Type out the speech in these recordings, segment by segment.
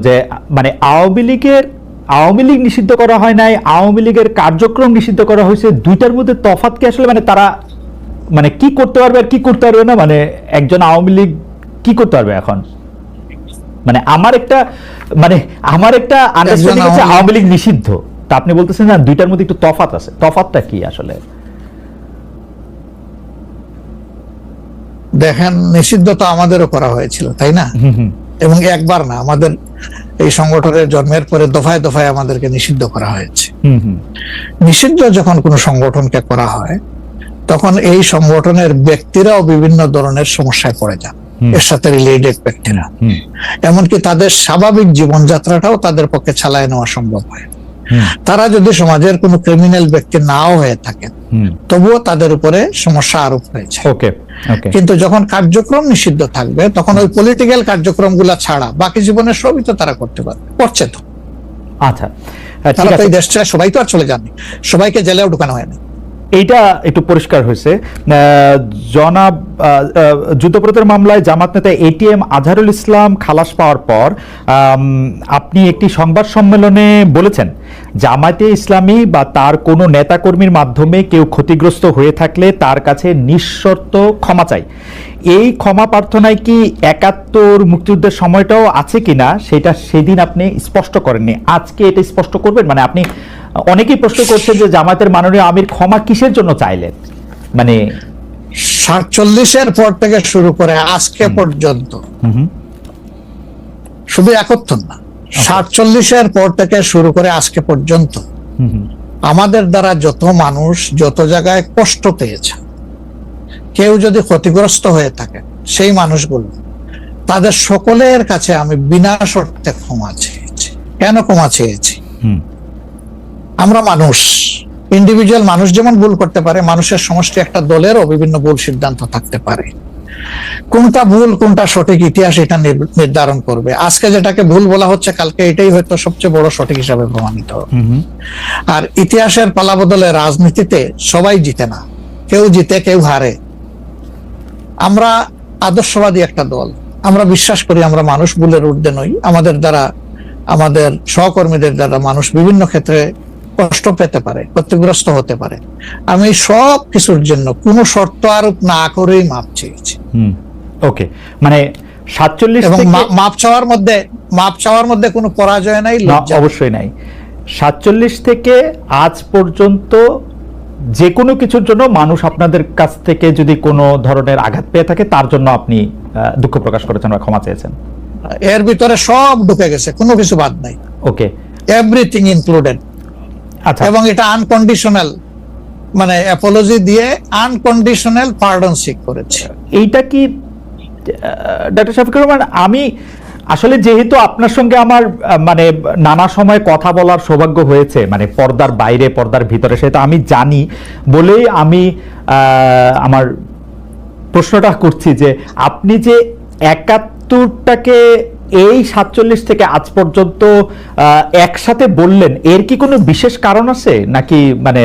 যে মানে আওয়ামী লীগ নিষিদ্ধ করা হয় নাই, আওয়ামী লীগের কার্যক্রম নিষিদ্ধ করা হয়েছে, দুইটার মধ্যে তফাৎ কি আসলে? মানে তারা মানে কি করতে পারবে আর কি করতে পারবে না, মানে একজন আওয়ামী লীগ কি করতে পারবে এখন? মানে আমার একটা আন্ডারস্ট্যান্ডিং আছে আওয়ামী লীগ নিষিদ্ধ, তা আপনি বলতেছেন না দুইটার মধ্যে একটু তফাৎ আছে, তফাৎটা কি আসলে? দেখেন, নিষিদ্ধ তো আমাদেরও করা হয়েছিল, তাই না? এবং একবার না, আমাদের এই সংগঠনের জন্মের পরে দফায় দফায় আমাদেরকে নিষিদ্ধ করা হয়েছে। নিষিদ্ধ যখন কোনো সংগঠনকে করা হয়, তখন এই সংগঠনের ব্যক্তিরাও বিভিন্ন ধরনের সমস্যায় পড়ে যান, এর সাথে রিলেটেড ব্যক্তিরা। এমনকি তাদের স্বাভাবিক জীবনযাত্রাটাও তাদের পক্ষে চালায় নেওয়া সম্ভব হয়। তারা যদি সমাজের কোনো ক্রিমিনাল ব্যক্তি নাও হয়ে থাকেন, তবুও তাদের উপরে সমস্যা আরোপ হয়েছে। কিন্তু যখন কার্যক্রম নিষিদ্ধ থাকবে, তখন ওই পলিটিক্যাল কার্যক্রম গুলা ছাড়া বাকি জীবনের সবই তো তারা করতে পারবে, করছে তো। আচ্ছা, তারা তো এই দেশটা সবাই তো আর চলে যাননি, সবাইকে জেলেও ঢুকানো হয়নি। এইটা একটু পরিষ্কার হয়েছে। জনাব যুদ্ধপরাধের মামলায় জামাত নেতা এটিএম আজহারুল ইসলাম খালাস পাওয়ার পর আপনি একটি সংবাদ সম্মেলনে বলেছেন, জামায়াতে ইসলামী বা তার কোনো নেতাকর্মীর মাধ্যমে কেউ ক্ষতিগ্রস্ত হয়ে থাকলে তার কাছে নিঃশর্ত ক্ষমা চাই। এই ক্ষমা প্রার্থনায় কি ৭১ মুক্তিযুদ্ধের সময়টাও আছে কিনা সেটা সেদিন আপনি স্পষ্ট করেননি, আজকে এটা স্পষ্ট করবেন? মানে আপনি, অনেকেই প্রশ্ন করছেন যে জামায়াতের মাননীয় আমির ক্ষমা কিসের জন্য চাইলেন? মানে ৪৭-এর পর থেকে শুরু করে আজকে পর্যন্ত, শুধু ৭১ না, ৪৭-এর পর থেকে শুরু করে আজকে পর্যন্ত আমাদের দ্বারা যত মানুষ যত জায়গায় কষ্ট পেয়েছে, কেউ যদি ক্ষতিগ্রস্ত হয়ে থাকে, সেই মানুষগুলো, তাদের সকলের কাছে আমি বিনা শর্তে ক্ষমা চেয়েছি। কেন ক্ষমা চেয়েছি? আমরা মানুষ, ইন্ডিভিজুয়াল মানুষ যেমন ভুল করতে পারে, মানুষের সমষ্টি একটা দলেরও বিভিন্ন ভুল সিদ্ধান্ত থাকতে পারে। কোনটা ভুল কোনটা সঠিক ইতিহাস এটা নির্ধারণ করবে। আজকে যেটাকে ভুল বলা হচ্ছে, কালকে এটাই হয়তো সবচেয়ে বড় সঠিক হিসাবে প্রমাণিত হবে। আর ইতিহাসের পালাবদলে রাজনীতিতে সবাই জিতে না, কেউ জিতে কেউ হারে। আমরা আদর্শবাদী একটা দল, আমরা বিশ্বাস করি আমরা মানুষ, ভুলের ঊর্ধ্বে নই। আমাদের দ্বারা, আমাদের সহকর্মীদের দ্বারা মানুষ বিভিন্ন ক্ষেত্রে কষ্ট পেতে পারে, ক্ষতিগ্রস্ত হতে পারে। আমি সব কিছুর জন্য কোনো শর্ত আরোপ না করেই মাপ চেয়েছি। ওকে, মানে ৪৭ এবং মাপ চাওয়ার মধ্যে কোনো পরাজয় নাই, অবশ্যই নাই। ৪৭ থেকে আজ পর্যন্ত যে কোনো কিছুর জন্য মানুষ আপনাদের কাছ থেকে যদি কোনো ধরনের আঘাত পেয়ে থাকে, তার জন্য আপনি দুঃখ প্রকাশ করেছেন বা ক্ষমা চেয়েছেন। এর ভিতরে সব ঢুকে গেছে, কোনো কিছু বাদ নাই। ওকে, এভরিথিং ইনক্লুডেড। আচ্ছা, এবং এটা আনকন্ডিশনাল, মানে অ্যাপোলজি দিয়ে আনকন্ডিশনাল পার্ডন সিক করেছে। এইটা কি ডক্টর শফিকুর রহমান, আমি আসলে যেহেতু আপনার সঙ্গে আমার মানে নানা সময় কথা বলার সৌভাগ্য হয়েছে, মানে পর্দার বাইরে পর্দার ভিতরে, সেটা আমি জানি বলেই আমি আমার প্রশ্নটা করছি যে আপনি যে ৭১টাকে এই ৪৭ থেকে আজ পর্যন্ত একসাথে বললেন, এর কি কোনো বিশেষ কারণ আছে নাকি? মানে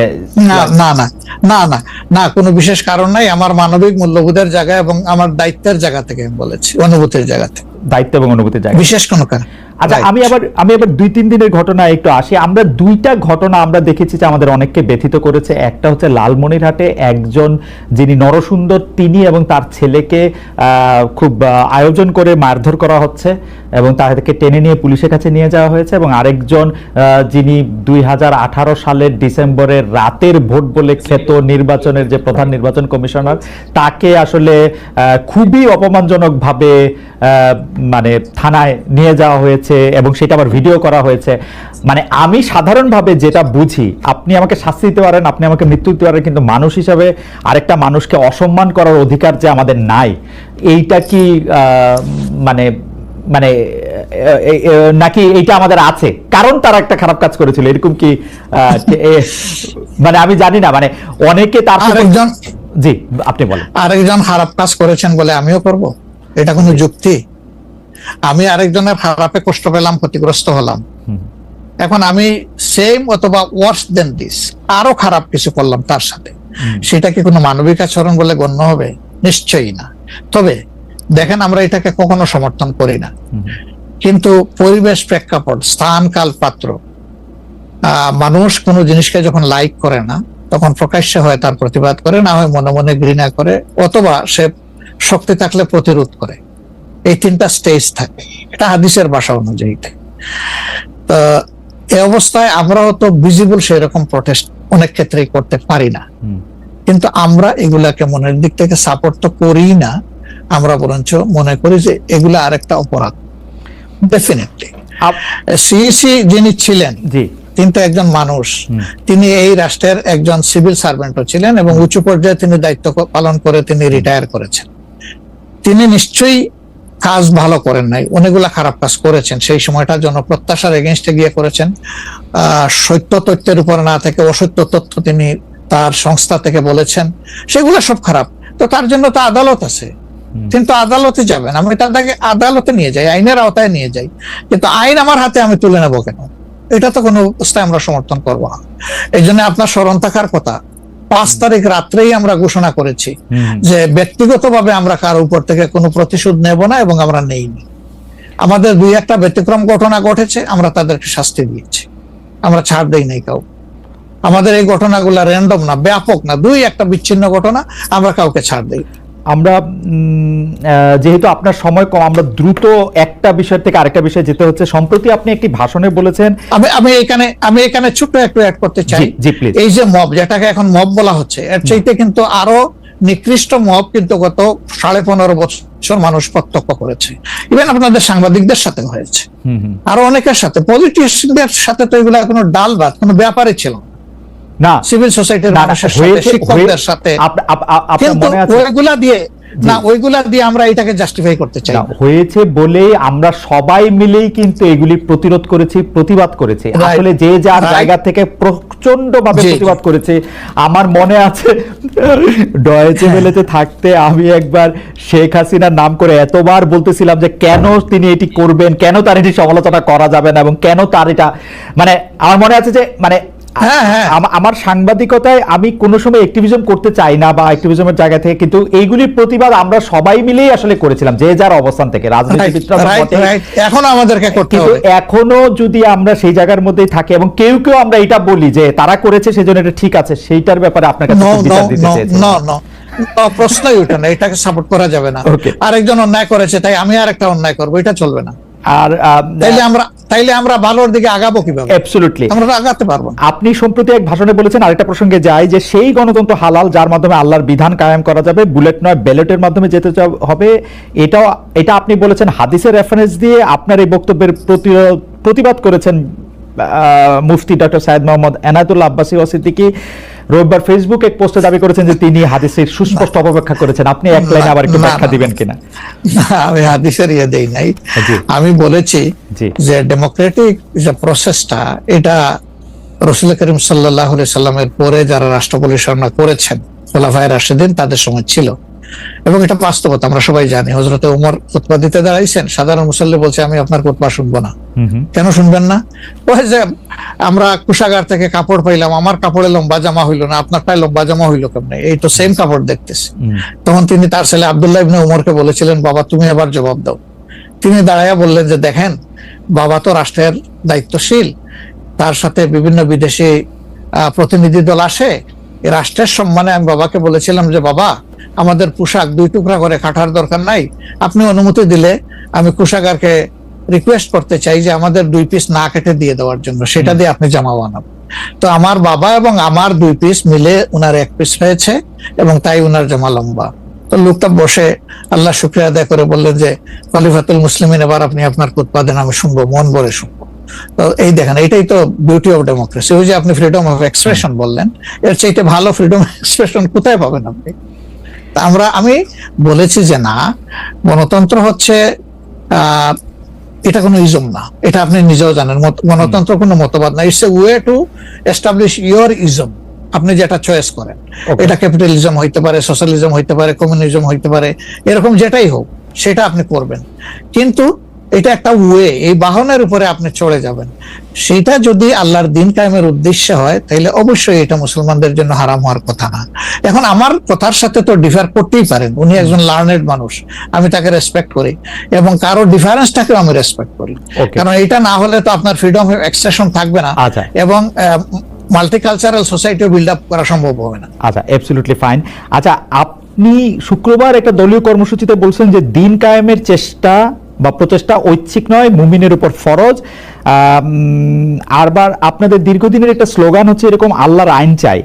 না, কোনো বিশেষ কারণ নাই। আমার মানবিক মূল্যবোধের জায়গা এবং আমার দায়িত্বের জায়গা থেকে আমি বলেছি, অনুভূতির জায়গা থেকে, দায়িত্ব এবং অনুভূতির জায়গা, বিশেষ কোনো কারণ। আচ্ছা, আমি আবার ২-৩ দিনের ঘটনা একটু আসি। আমরা দুইটা ঘটনা আমরা দেখেছি যে আমাদের অনেককে ব্যথিত করেছে। একটা হচ্ছে লালমনিরহাটে একজন যিনি নরসুন্দর, তিনি এবং তার ছেলেকে খুব আয়োজন করে মারধর করা হচ্ছে এবং তাদেরকে টেনে নিয়ে পুলিশের কাছে নিয়ে যাওয়া হয়েছে। এবং আরেকজন যিনি ২০১৮ সালের ডিসেম্বরের রাতের ভোট বলে খ্যাত নির্বাচনের যে প্রধান নির্বাচন কমিশনার, তাকে আসলে খুবই অপমানজনকভাবে মানে থানায় নিয়ে যাওয়া হয়েছে এবং সেটা আবার ভিডিও করা হয়েছে। মানে আমি সাধারণভাবে যেটা বুঝি, আপনি আমাকে শাস্তি দিতে পারেন, আপনি আমাকে মৃত্যু দিতে পারেন, কিন্তু মানুষ হিসাবে আরেকটা মানুষকে অসম্মান করার অধিকার যে আমাদের নাই, এইটা কি মানে মানে নাকি এইটা আমাদের আছে কারণ তারা একটা খারাপ কাজ করেছিল, এরকম কি? মানে আমি জানি না, মানে অনেকে তার আরেকজন, জি আপনি বলেন, আরেকজন খারাপ কাজ করেছেন বলে আমিও করব, এটা কোনো যুক্তি? আমি আরেকজনের খারাপে কষ্ট পেলাম, ক্ষতিগ্রস্ত হলাম, এখন আমি সেম অথবা ওয়ার্স দেন দিস আরো খারাপ কিছু করলাম তার সাথে, সেটা কি কোনো মানবিক আচরণ বলে গণ্য হবে? নিশ্চয়ই না। তবে দেখেন, আমরা এটাকে কখনো সমর্থন করি না, কিন্তু পরিবেশ, প্রেক্ষাপট, স্থান, কাল, পাত্র, মানুষ কোনো জিনিসকে যখন লাইক করে না তখন প্রকাশ্যে হয় তার প্রতিবাদ করে, না হয় মনে মনে ঘৃণা করে, অথবা সে শক্তি থাকলে প্রতিরোধ করে। এই তিনটা স্টেজ থাকে, এটা হাদিসের ভাষা অনুযায়ী। তো এই অবস্থায় আমরাও তো ভিজিবল সেরকম প্রটেস্ট অনেক ক্ষেত্রেই করতে পারি না, কিন্তু আমরা এগুলাকে মনের দিক থেকে সাপোর্ট তো করি না, আমরা বরঞ্চ মনে করি যে এগুলা আরেকটা অপরাধ। ডেফিনেটলি সিইসি যিনি ছিলেন তিনি তো একজন মানুষ, তিনি এই রাষ্ট্রের একজন সিভিল সার্ভেন্টও ছিলেন এবং উঁচু পর্যায়ে তিনি দায়িত্ব পালন করে তিনি রিটায়ার করেছেন। তিনি নিশ্চয়ই কাজ ভালো করেন নাই, অনেকগুলা খারাপ কাজ করেছেন। সেই সময়টা জনপ্রত্যাশার এগেইনস্টে গিয়ে করেছেন। সত্য তথ্যের উপর না থেকে অসত্য তথ্য তিনি তার সংস্থা থেকে বলেছেন, সেগুলো সব খারাপ। তো তার জন্য তো আদালত আছে, কিন্তু আদালতে যাবেন, আমি তাকে আদালতে নিয়ে যাই, আইনের আওতায় নিয়ে যাই, কিন্তু আইন আমার হাতে আমি তুলে নেবো কেন? এটা তো কোনো অবস্থায় আমরা সমর্থন করবো না। এই জন্য আপনার স্মরণ থাকার কথা, 5 তারিখ রাত্রেই আমরা ঘোষণা করেছি যে ব্যক্তিগতভাবে আমরা কারো উপর থেকে কোনো প্রতিশোধ নেব না, এবং আমরা নেইনি। আমাদের 2-1টা ব্যতিক্রম ঘটনা ঘটেছে, আমরা তাদেরকে শাস্তি দিয়েছি, আমরা ছাড় দেই নাই কাউ। আমাদের এই ঘটনাগুলো র্যান্ডম না, ব্যাপক না, 2-1টা বিচ্ছিন্ন ঘটনা, আমরা কাউকে ছাড় দেই। আমরা যেহেতু আপনার সময় কম, আমরা দ্রুত একটা বিষয় থেকে আরেকটা বিষয়ে যেতে হচ্ছে। সম্প্রতি আপনি একটি ভাষণে বলেছেন, আমি এখানে ছোট্ট একটু অ্যাড করতে চাই। এই যে মব, যেটাকে এখন মব বলা হচ্ছে, এর চাইতে কিন্তু আরো নিকৃষ্ট মব কিন্তু গত 15.5 বছর মানুষ প্রত্যক্ষ করেছে। ইভেন আপনাদের সাংবাদিকদের সাথে হয়েছে, আরো অনেকের সাথে, পলিটিশিয়ানদের সাথে তো এগুলা কোনো ডাল ভাত, কোনো ব্যাপারই ছিল না, সিভিল সোসাইটির মানুষের সাথে, শিক্ষকদের সাথে। কিন্তু ওইগুলা দিয়ে আমরা এটাকে জাস্টিফাই করতে চাই হয়েছে বলেই আমরা সবাই মিলেই কিন্তু এগুলি প্রতিরোধ করেছি, প্রতিবাদ করেছি। আসলে যে যার জায়গা থেকে প্রচন্ড ভাবে প্রতিবাদ করেছে। আমার মনে আছে ডয়েচে ভেলেতে থাকতে আমি একবার শেখ হাসিনার নাম করে এতবার বলতেছিলাম যে কেন তিনি এটি করবেন, কেন তার এটি সমালোচনা করা যাবে না, এবং কেন তার এটা, মানে আমার মনে আছে যে মানে আমার সাংবাদিকতায় আমি কোনো সময় অ্যাক্টিভিজম করতে চাই না বা অ্যাক্টিভিজমের জায়গা থেকে, কিন্তু এইগুলির প্রতিবাদ আমরা সবাই মিলেই আসলে করেছিলাম, যে যার অবস্থান থেকে। রাজনীতিবিদরা এখনো আমাদেরকে করতে হবে, এখনো যদি আমরা সেই জায়গার মধ্যেই থাকি এবং কেউ কেউ আমরা এটা বলি যে তারা করেছে সেজন্য এটা ঠিক আছে, সেইটার ব্যাপারে আপনার কাছে বিচার দিতে চাইছি। প্রশ্নই ওঠে না, এটাকে সাপোর্ট করা যাবে না। আরেকজন অন্যায় করেছে তাই আমি আরেকটা অন্যায় করবো, এটা চলবে না। আর তাইলে আমরা ভালোর দিকে আগাবো কিভাবে? অ্যাবসলিউটলি আমরা আগাতে পারবো। আপনি সম্প্রতি এক ভাষণে বলেছেন, আরেকটা প্রসঙ্গে যাই, যে সেই গণতন্ত্র হালাল যার মাধ্যমে আল্লাহর বিধান কায়েম করা যাবে, বুলেট নয় ব্যালটের মাধ্যমে যেতে হবে। এটা আপনি বলেছেন হাদিসের রেফারেন্স দিয়ে। আপনার এই বক্তব্যের প্রতিবাদ করেছেন মুফতি ডক্টর সাইয়েদ মোহাম্মদ এনায়েতুল্লাহ আব্বাসী সিদ্দিকী। রোববার ফেসবুক এক পোস্টে দাবি করেছেন যে তিনি হাদিসের সুস্পষ্ট অপব্যাখ্যা করেছেন। আপনি এক লাইনে আবার একটু ব্যাখ্যা দিবেন কিনা? আমি হাদিসের দেই নাই, আমি বলেছি যে ডেমোক্রেটিক যে প্রসেসটা, এটা রাসূল করিম সাল্লাল্লাহু আলাইহি সাল্লামের পরে যারা রাষ্ট্র পরিচালনা করেছেন খোলাফায়ে রাশিদিন, তাদের সময় ছিল, এবং এটা বাস্তবতা আমরা সবাই জানি। হযরতে ওমর খুতবা দিতে দাঁড়াইছেন, সাধারণ মুসল্লি বলছে আমি আপনার খুতবা শুনবো না। কেন শুনবেন না? ওই যে আমরা কুশাগার থেকে কাপড় পাইলাম, আমার কাপড়ে লম্বা জামা হইলো না, আপনারটাই লম্বা জামা হইলো কেমনে? এই তো সেম কাপড় দেখতেছি। তখন তিনি তার ছেলে আব্দুল্লাহ ইবনে ওমরকে বলেছিলেন, বাবা তুমি এবার জবাব দাও। তিনি দাঁড়াইয়া বললেন যে দেখেন, বাবা তো রাষ্ট্রের দায়িত্বশীল, তার সাথে বিভিন্ন বিদেশি প্রতিনিধি দল আসে, রাষ্ট্রের সম্মানে আমি বাবাকে বলেছিলাম যে বাবা আমাদের পোশাক 2 টুকরা করে কাটার দরকার নাই, আপনি অনুমতি দিলে আমি কুশাগারকে রিকোয়েস্ট করতে চাই যে আমাদের 2 পিস না কেটে দিয়ে দেওয়ার জন্য, সেটা দিয়ে আপনি জামা বানাবো। তো আমার বাবা এবং আমার 2 পিস মিলে উনার 1 পিস হয়েছে, এবং তাই উনার জামা লম্বা। তো লোকটা বসে আল্লাহ শুকরিয়া আদায় করে বললেন যে খলিফাতুল মুসলিমিন, এবার আপনি আপনার খুতবা দেন, আমি শুনবো, মন ভরে শুনবো। তো এই দেখেন, এটাই তো বিউটি অফ ডেমোক্রেসি। ওই যে আপনি ফ্রিডম অফ এক্সপ্রেশন বললেন, এর চাইতে ভালো ফ্রিডম অফ এক্সপ্রেশন কোথায় পাবেন আপনি? আমি বলেছি যে না, গণতন্ত্র হচ্ছে এটা কোনো ইজম না, এটা আপনি নিজেও জানেন। গণতন্ত্র কোনো মতবাদ না, it's a way to establish your ism. আপনি যেটা চয়েস করেন, এটা ক্যাপিটালিজম হইতে পারে, সোশ্যালিজম হইতে পারে, কমিউনিজম হইতে পারে, এরকম যেটাই হোক সেটা আপনি করবেন। কিন্তু এটা একটা ওয়ে, এই বাহনের উপরে আপনি চড়ে যাবেন। সেটা যদি আল্লাহর দিন কায়েমের উদ্দেশ্যে হয় তাহলে অবশ্যই এটা মুসলমানদের জন্য হারাম হওয়ার কথা না। এখন আমার কথার সাথে তো ডিফার করতেই পারেন, উনি একজন লার্নেড মানুষ, আমি তাকে রেসপেক্ট করি এবং কারো ডিফারেন্সটাকেও আমি রেসপেক্ট করি, কারণ এটা না হলে তো আপনার ফ্রিডম অফ এক্সপ্রেশন থাকবে না এবং মাল্টিকালচারাল সোসাইটিও বিল্ড আপ করা সম্ভব হবে না। আচ্ছা, অ্যাবসলিউটলি ফাইন। আচ্ছা, আপনি শুক্রবার একটা দলীয় কর্মসূচিতে বলছেন যে দিন কায়েমের চেষ্টা বা প্রচেষ্টা ঐচ্ছিক নয়, মুমিনের উপর ফরজ। আরবার আপনাদের দীর্ঘদিনের একটা স্লোগান হচ্ছে এরকম, আল্লাহর আইন চাই।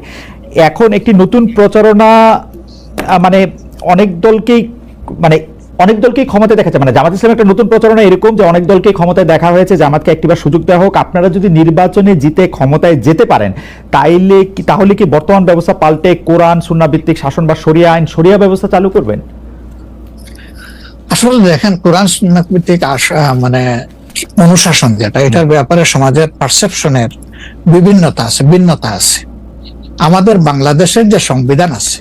এখন একটি নতুন প্রচারণা, মানে অনেক দলকেই ক্ষমতায় দেখা যায়, মানে জামাত ইসলামের একটা নতুন প্রচারণা এরকম যে অনেক দলকে ক্ষমতায় দেখা হয়েছে, জামাতকে একটিবার সুযোগ দেওয়া হোক, আপনারা যদি নির্বাচনে জিতে ক্ষমতায় যেতে পারেন তাহলে কি বর্তমান ব্যবস্থা পাল্টে কোরআন সুন্নাহ ভিত্তিক শাসন বা শরিয়া আইন, শরিয়া ব্যবস্থা চালু করবেন? আসলে দেখেন, কোরআন সুন্নাহ ভিত্তিক মানে অনুশাসন যেটা, এটার ব্যাপারে সমাজের পারসেপশনের ভিন্নতা আছে। আমাদের বাংলাদেশের যে সংবিধান আছে,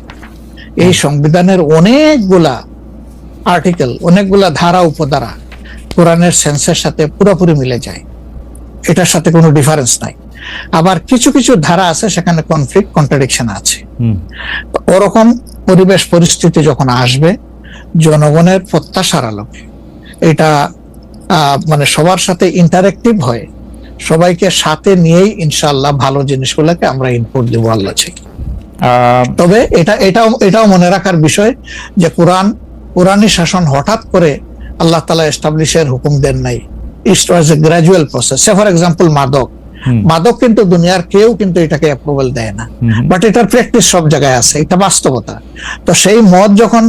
এই সংবিধানের অনেকগুলা আর্টিকেল, অনেকগুলা ধারা উপধারা কোরআনের সেন্সের সাথে পুরোপুরি মিলে যায়, এটার সাথে কোনো ডিফারেন্স নাই। আবার কিছু কিছু ধারা আছে সেখানে কনফ্লিক্ট, কন্ট্রাডিকশন আছে। ওরকম পরিবেশ পরিস্থিতি যখন আসবে, জনগণের প্রত্যাশার আলোকে এটা মানে সবার সাথে ইন্টারেক্টিভ হয়, সবাইকে সাথে নিয়েই ইনশাআল্লাহ ভালো জিনিসগুলোকে আমরা ইনপুট দেব আল্লাহ থেকে। তবে এটাও মনে রাখার বিষয় যে কোরআনী শাসন হঠাৎ করে আল্লাহ তাআলা এস্টাবলিশের হুকুম দেন নাই, it was a gradual process. For example মাদক কিন্তু দুনিয়ার কেউ কিন্তু এটাকে অ্যাপ্রুভাল দেয় না, বাট এটার প্র্যাকটিস সব জায়গায় আছে, এটা বাস্তবতা। তো সেই মদ যখন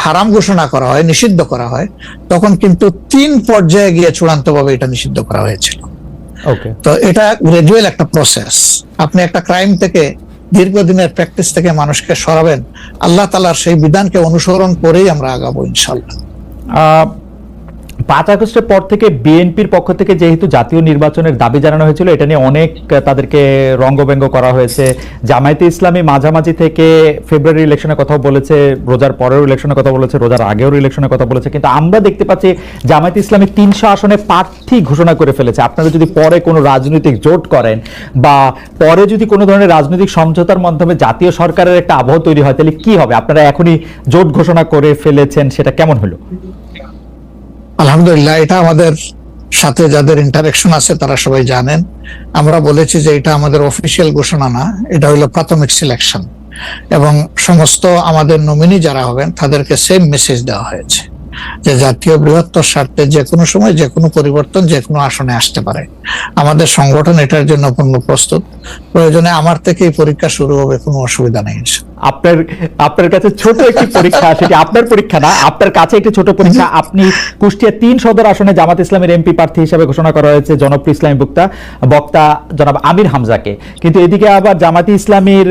হারাম ঘোষণা করা হয়, নিষিদ্ধ করা হয়, তখন কিন্তু 3 পর্যায়ে গিয়ে চূড়ান্তভাবে এটা নিষিদ্ধ করা হয়েছিল। তো এটা গ্রাজুয়াল একটা প্রসেস। আপনি একটা ক্রাইম থেকে, দীর্ঘদিনের প্র্যাকটিস থেকে মানুষকে সরাবেন, আল্লাহ তাআলার সেই বিধানকে অনুসরণ করেই আমরা আগাবো ইনশাআল্লাহ। 5 আগস্টের পর থেকে বিএনপির পক্ষ থেকে যেহেতু জাতীয় নির্বাচনের দাবি জানানো হয়েছিল, এটা নিয়ে অনেক তাদেরকে রঙ্গব্যঙ্গ করা হয়েছে। জামায়াতে ইসলামী মাঝামাঝি থেকে ফেব্রুয়ারি ইলেকশনের কথা বলেছে, রোজার পরের ইলেকশনের কথা বলেছে, রোজার আগের ইলেকশনের কথা বলেছে, কিন্তু আমরা দেখতে পাচ্ছি জামায়াতে ইসলামী 300 আসনে প্রার্থী ঘোষণা করে ফেলেছে। আপনারা যদি পরে কোনো রাজনৈতিক জোট করেন বা পরে যদি কোনো ধরনের রাজনৈতিক সমঝোতার মাধ্যমে জাতীয় সরকারের একটা আবহ তৈরি হয়, তাহলে কি হবে? আপনারা এখনই জোট ঘোষণা করে ফেলেছেন, সেটা কেমন হলো? আলহামদুলিল্লাহ, এটা আমাদের সাথে যাদের ইন্টারেকশন আছে তারা সবাই জানেন। আমরা বলেছি যে এটা আমাদের অফিসিয়াল ঘোষণা না, এটা হলো প্রাথমিক সিলেকশন, এবং সমস্ত আমাদের নমিনি যারা হবেন তাদেরকে সেম মেসেজ দেওয়া হয়েছে যে জাতীয় বৃহত্তর স্বার্থে যে কোনো সময় যে কোনো পরিবর্তন যে কোনো আসনে আসতে পারে। আমাদের সংগঠন এটার জন্য পূর্ণ প্রস্তুত। প্রয়োজনে আমার থেকেই পরীক্ষা শুরু হবে, কোনো অসুবিধা নেই। আপনার কাছে ছোট একটি পরীক্ষা, সেটি আপনার পরীক্ষা না, আপনার কাছে একটি ছোট পরীক্ষা। আপনি কুষ্টিয়া 3 সদর আসনে জামাত ইসলামের এমপি প্রার্থী হিসেবে ঘোষণা করা হয়েছে জনপ্রিয় ইসলামী বক্তা জনাব আমির হামজাকে, কিন্তু এদিকে আবার জামাতি ইসলামীর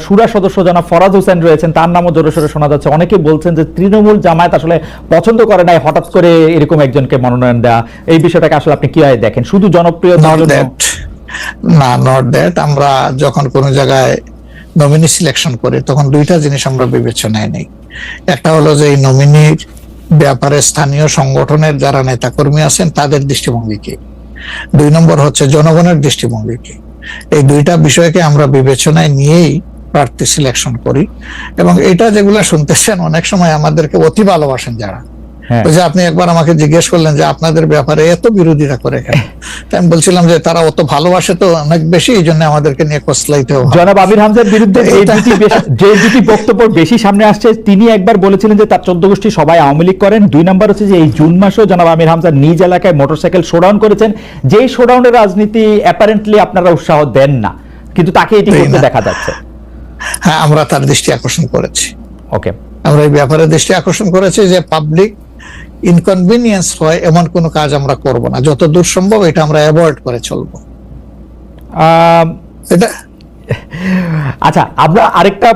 শুরা সদস্য জনাব ফরাজ হোসেন রয়েছেন, তার নামও জোরে সোরে শোনা যাচ্ছে। অনেকে বলছেন যে তৃণমূল জামায়াত আসলে পছন্দ করে নাই হঠাৎ করে এরকম একজনকে মনোনয়ন দেওয়া। এই বিষয়টাকে আসলে আপনি কিভাবে দেখেন? শুধু জনপ্রিয় না, নট দ্যাট। আমরা যখন কোনো জায়গায় নমিনি সিলেকশন করি তখন 2টা জিনিস আমরা বিবেচনায় নেই। একটা হলো যে এই নমিনির ব্যাপারে স্থানীয় সংগঠনের যারা নেতাকর্মী আছেন তাদের দৃষ্টিভঙ্গি কি, 2 নম্বর হচ্ছে জনগণের দৃষ্টিভঙ্গি কি। এই 2টা বিষয়কে আমরা বিবেচনায় নিয়েই প্রার্থী সিলেকশন করি। এবং এটা যেগুলো শুনতেছেন, অনেক সময় আমাদেরকে অতি ভালোবাসেন যারা, যে আপনি একবার আমাকে জিজ্ঞেস করলেন যে আপনাদের ব্যাপারে এত বিরোধিতা করে কেন, আমি বলছিলাম যে তারা অত ভালোবাসে তো অনেক বেশি, এই জন্য আমাদেরকে নিয়ে কসলাইতে হবে। জনাব আমির হামজার বিরুদ্ধে যে দুটি বক্তব্য বেশি সামনে আসছে, তিনি একবার বলেছিলেন যে তার 14 গোষ্ঠী সবাই আওয়ামী লীগ করেন। 2 নম্বর হচ্ছে যে এই জুন মাসেও জনাব আমির হামজা নিজ এলাকায় মোটরসাইকেল শোডাউন করেছেন, যেই শোডাউনের রাজনীতি অ্যাপারেন্টলি আপনারা উৎসাহ দেন না, কিন্তু তাকে এটি করতে দেখা যাচ্ছে। হ্যাঁ, আমরা তার দৃষ্টি আকর্ষণ করেছি। ওকে, আমরা এই ব্যাপারে দৃষ্টি আকর্ষণ করেছি যে পাবলিক ইনকনভিনিয়েন্স হয় এমন কোনো কাজ আমরা করব না, যত দূর সম্ভব এটা আমরা অ্যাভয়েড করে চলবো। এটা আচ্ছা, আমরা আরেকটা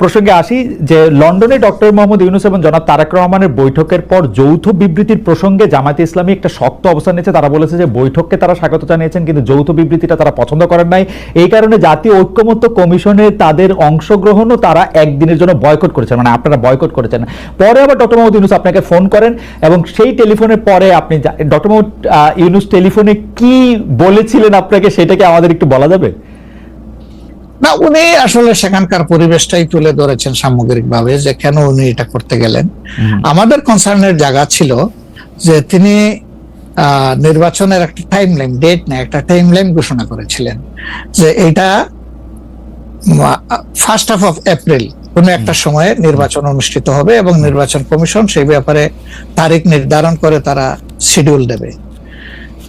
প্রসঙ্গে আসি যে লন্ডনে ডক্টর মোহাম্মদ ইউনূস এবং জনাব তারেক রহমানের বৈঠকের পর যৌথ বিবৃতির প্রসঙ্গে জামায়াতে ইসলামী একটা শক্ত অবস্থান নিয়েছে। তারা বলেছে যে বৈঠককে তারা স্বাগত জানিয়েছেন, কিন্তু যৌথ বিবৃতিটা তারা পছন্দ করেন নাই। এই কারণে জাতীয় ঐক্যমত্য কমিশনে তাদের অংশগ্রহণও তারা একদিনের জন্য বয়কট করেছেন, মানে আপনারা বয়কট করেছেন। পরে আবার ডক্টর মোহাম্মদ ইউনূস আপনাকে ফোন করেন এবং সেই টেলিফোনের পরে আপনি ডক্টর মোহাম্মদ ইউনূস টেলিফোনে কি বলেছিলেন আপনাকে, সেটাকে আমাদের একটু বলা যাবে? না, উনি আসলে সেখানকার পরিবেশটাই তুলে ধরেছেন সামগ্রিকভাবে যে কেন উনি এটা করতে গেলেন। আমাদের কনসার্নের জায়গা ছিল যে তিনি নির্বাচনের একটা টাইম লাইন, ডেট না, একটা টাইম লাইন ঘোষণা করেছিলেন যে এটা 1st of April কোনো একটা সময়ে নির্বাচন অনুষ্ঠিত হবে এবং নির্বাচন কমিশন সেই ব্যাপারে তারিখ নির্ধারণ করে তারা শিডিউল দেবে।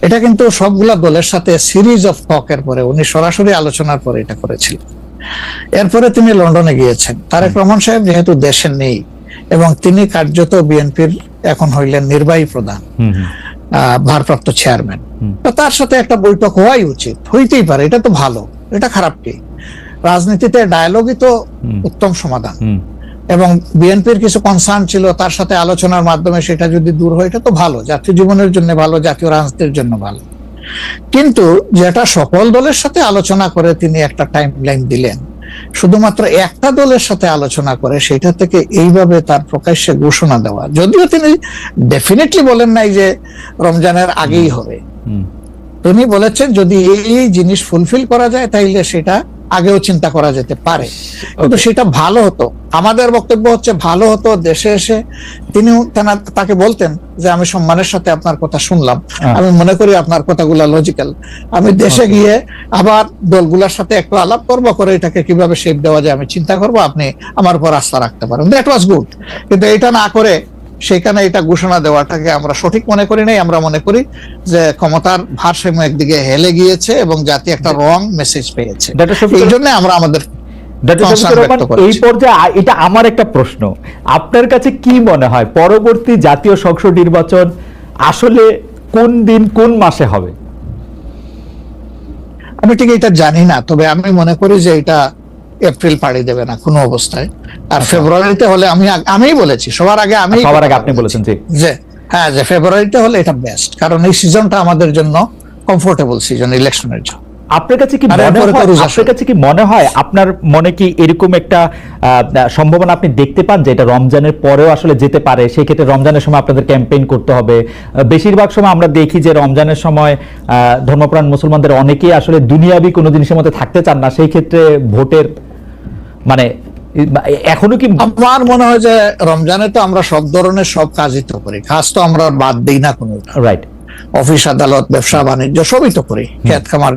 এটা কিন্তু সবগুলা দলের সাথে সিরিজ অফ টকের পরে, উনি সরাসরি আলোচনার পরে এটা করেছিলেন। এরপরে তিনি লন্ডনে গিয়েছেন। তারেক রহমান সাহেব যেহেতু দেশে নেই এবং তিনি কার্যত বিএনপির এখন হইলেন নির্বাহী প্রধান, ভারপ্রাপ্ত চেয়ারম্যান, তো তার সাথে একটা বৈঠক হওয়াই উচিত, হইতেই পারে। এটা তো ভালো, এটা খারাপ কি? রাজনীতিতে ডায়ালগই তো উত্তম সমাধান। এবং বিএনপির কিছু কনসার্ন ছিল, তার সাথে আলোচনার মাধ্যমে সেটা যদি দূর হয় এটা তো ভালো, জাতীয় জীবনের জন্য ভালো, জাতীয় রাজনীতির জন্য ভালো। কিন্তু যেটা সকল দলের সাথে আলোচনা করে তিনি একটা টাইম লাইন দিলেন, শুধুমাত্র একটা দলের সাথে আলোচনা করে সেটা থেকে এইভাবে তার প্রকাশ্যে ঘোষণা দেওয়া, যদিও তিনি ডেফিনেটলি বলেন নাই যে রমজানের আগেই হবে, তিনি বলেছেন যদি এই জিনিস ফুলফিল করা যায় তাইলে সেটা আগেও চিন্তা করা যেতে পারে, কিন্তু সেটা ভালো হতো। আমাদের বক্তব্য হচ্ছে ভালো হতো দেশে এসে তিনি তাকে বলতেন যে আমি সম্মানের সাথে আপনার কথা শুনলাম, আমি মনে করি আপনার কথাগুলো লজিক্যাল, আমি দেশে গিয়ে আবার দলগুলোর সাথে একটু আলাপ করবো, করে এটাকে কিভাবে শেপ দেওয়া যায় আমি চিন্তা করবো, আপনি আমার উপর আস্থা রাখতে পারেন। That was good. কিন্তু এটা না করে সেখানে এটা ঘোষণা দেওয়াটাকে আমরা সঠিক মনে করি নাই। আমরা মনে করি যে ক্ষমতার ভারসাম্য একদিকে হেলে গিয়েছে এবং জাতি একটা রং মেসেজ পেয়েছে। এই জন্য আমরা আমাদের এই পর্যায়ে এটা আমার একটা প্রশ্ন, আপনার কাছে কি মনে হয় পরবর্তী জাতীয় সংসদ নির্বাচন আসলে কোন দিন কোন মাসে হবে? আমি ঠিক এটা জানি না, তবে আমি মনে করি যে এটা এপ্রিল পাড়ি দেবে না কোনো অবস্থায়। আর ফেব্রুয়ারিতে হলে আমি বলেছি সবার আগে, আপনি বলেছেন যে হ্যাঁ, যে ফেব্রুয়ারিতে হলে এটা বেস্ট, কারণ এই সিজনটা আমাদের জন্য কমফোর্টেবল সিজন ইলেকশনের জন্য। আপনার কাছে কি মনে হয় আপনার মনে কি এরকম একটা সম্ভাবনা আপনি দেখতে পান যে এটা রমজানের পরেও আসলে যেতে পারে? সেই ক্ষেত্রে রমজানের সময় আপনাদের ক্যাম্পেইন করতে হবে। বেশিরভাগ সময় আমরা দেখি যে রমজানের সময় ধর্মপ্রাণ মুসলমানদের অনেকেই আসলে দুনিয়াবি কোনো জিনিসের মধ্যে থাকতে চান না, সেই ক্ষেত্রে ভোটের মানে এখনো কি? আমার মনে হয় যে রমজানে তো আমরা সব ধরনের সব কাজই তো করি, কাজ তো আমরা বাদ দিই না কোনো, রাইট? অফিস আদালত ব্যবসা বাণিজ্য সবই তো করি, খেত খামার